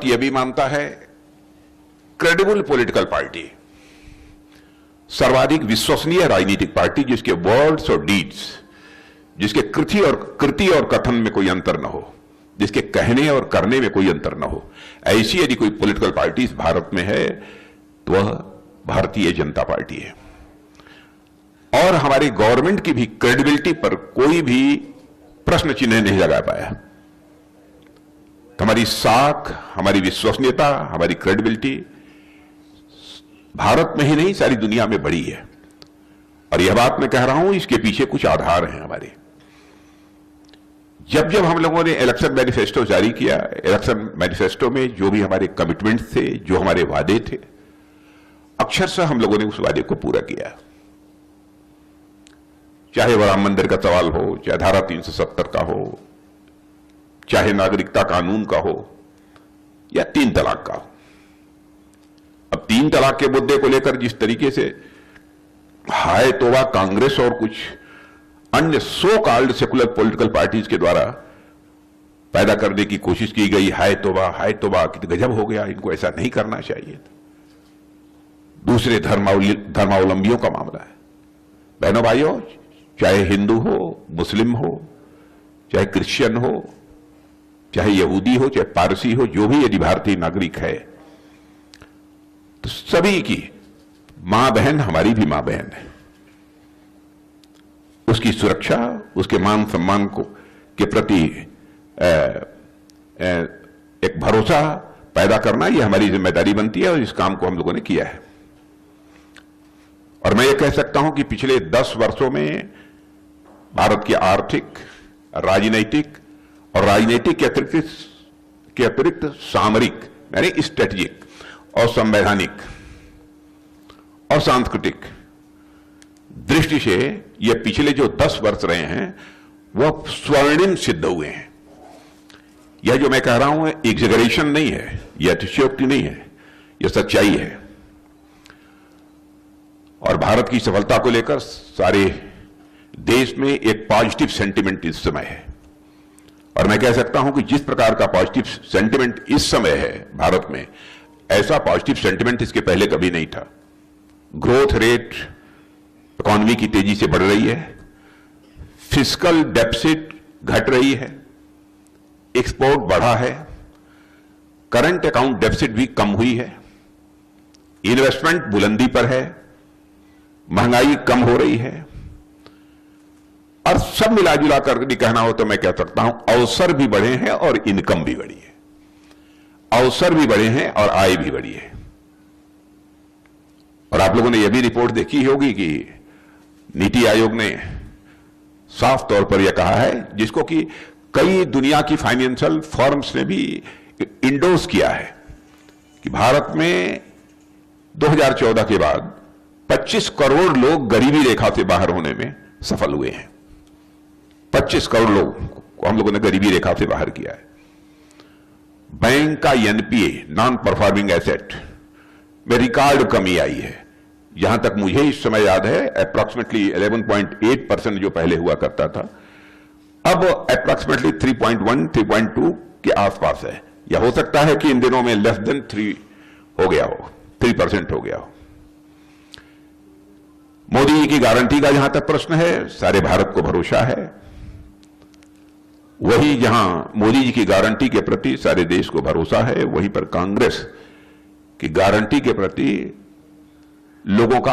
यह भी मानता है क्रेडिबल पॉलिटिकल पार्टी, सर्वाधिक विश्वसनीय राजनीतिक पार्टी जिसके वर्ड्स और डीड्स, जिसके कृति और कथन में कोई अंतर न हो, जिसके कहने और करने में कोई अंतर न हो, ऐसी यदि कोई पॉलिटिकल पार्टी इस भारत में है तो वह भारतीय जनता पार्टी है। और हमारी गवर्नमेंट की भी क्रेडिबिलिटी पर कोई भी प्रश्न चिन्ह नहीं लगा पाया। तो हमारी साख, हमारी विश्वसनीयता, हमारी क्रेडिबिलिटी भारत में ही नहीं सारी दुनिया में बड़ी है। और यह बात मैं कह रहा हूं, इसके पीछे कुछ आधार हैं हमारे। जब जब हम लोगों ने इलेक्शन मैनिफेस्टो जारी किया, इलेक्शन मैनिफेस्टो में जो भी हमारे कमिटमेंट्स थे, जो हमारे वादे थे, अक्षरशः हम लोगों ने उस वादे को पूरा किया। चाहे वह राम मंदिर का सवाल हो, चाहे धारा 370 का हो, चाहे नागरिकता कानून का हो, या 3 तलाक का हो। अब 3 तलाक के मुद्दे को लेकर जिस तरीके से हाय तौबा कांग्रेस और कुछ अन्य so called secular political parties के द्वारा पैदा करने की कोशिश की गई, हाय तौबा कितना गजब हो गया, इनको ऐसा नहीं करना चाहिए। दूसरे धर्मावलंबियों का मामला है। बहनों भाइयों, चाहे हिंदू हो, मुस्लिम हो, चाहे क्रिश्चियन हो, चाहे यहूदी हो, चाहे पारसी हो, जो भी यदि भारतीय नागरिक है, तो सभी की मां बहन हमारी भी मां बहन है। उसकी सुरक्षा, उसके मान सम्मान को के प्रति एक भरोसा पैदा करना, यह हमारी जिम्मेदारी बनती है और इस काम को हम लोगों ने किया है। और मैं ये कह सकता हूं कि पिछले 10 वर्षों में भारत की आर्थिक, राजनीतिक और राजनीतिक के अतिरिक्त सामरिक यानी स्ट्रेटेजिक और संवैधानिक और सांस्कृतिक दृष्टि से ये पिछले जो 10 वर्ष रहे हैं वह स्वर्णिम सिद्ध हुए हैं। यह जो मैं कह रहा हूं एग्जेगरेशन नहीं है, यह अतिशयोक्ति नहीं है, यह सच्चाई है। और भारत की सफलता को लेकर सारे देश में एक पॉजिटिव सेंटिमेंट इस समय है। और मैं कह सकता हूं कि जिस प्रकार का पॉजिटिव सेंटिमेंट इस समय है भारत में, ऐसा पॉजिटिव सेंटिमेंट इसके पहले कभी नहीं था। ग्रोथ रेट इकोनॉमी की तेजी से बढ़ रही है, फिस्कल डेफिसिट घट रही है, एक्सपोर्ट बढ़ा है, करंट अकाउंट डेफिसिट भी कम हुई है, इन्वेस्टमेंट बुलंदी पर है, महंगाई कम हो रही है। और सब मिलाजुला कर यदि कहना हो तो मैं कह सकता हूं अवसर भी बढ़े हैं और इनकम भी बढ़ी है। अवसर भी बढ़े हैं और आय भी बढ़ी है। और आप लोगों ने यह भी रिपोर्ट देखी होगी कि नीति आयोग ने साफ तौर पर यह कहा है, जिसको कि कई दुनिया की फाइनेंशियल फर्म्स ने भी इंडोर्स किया है, कि भारत में 2014 के बाद 25 करोड़ लोग गरीबी रेखा से बाहर होने में सफल हुए हैं। 25 करोड़ लोग को हम लोगों ने गरीबी रेखा से बाहर किया है। बैंक का एनपीए, नॉन परफॉर्मिंग एसेट में रिकॉर्ड कमी आई है। जहां तक मुझे इस समय याद है अप्रॉक्सीमेटली 11.8% जो पहले हुआ करता था, अब अप्रॉक्सीमेटली 3.1, 3.2 के आसपास है। या हो सकता है कि इन दिनों में लेस देन 3 हो गया हो, 3% हो गया हो। मोदी जी की गारंटी का जहां तक प्रश्न है, सारे भारत को भरोसा है। वही जहां मोदी जी की गारंटी के प्रति सारे देश को भरोसा है, वहीं पर कांग्रेस की गारंटी के प्रति लोगों का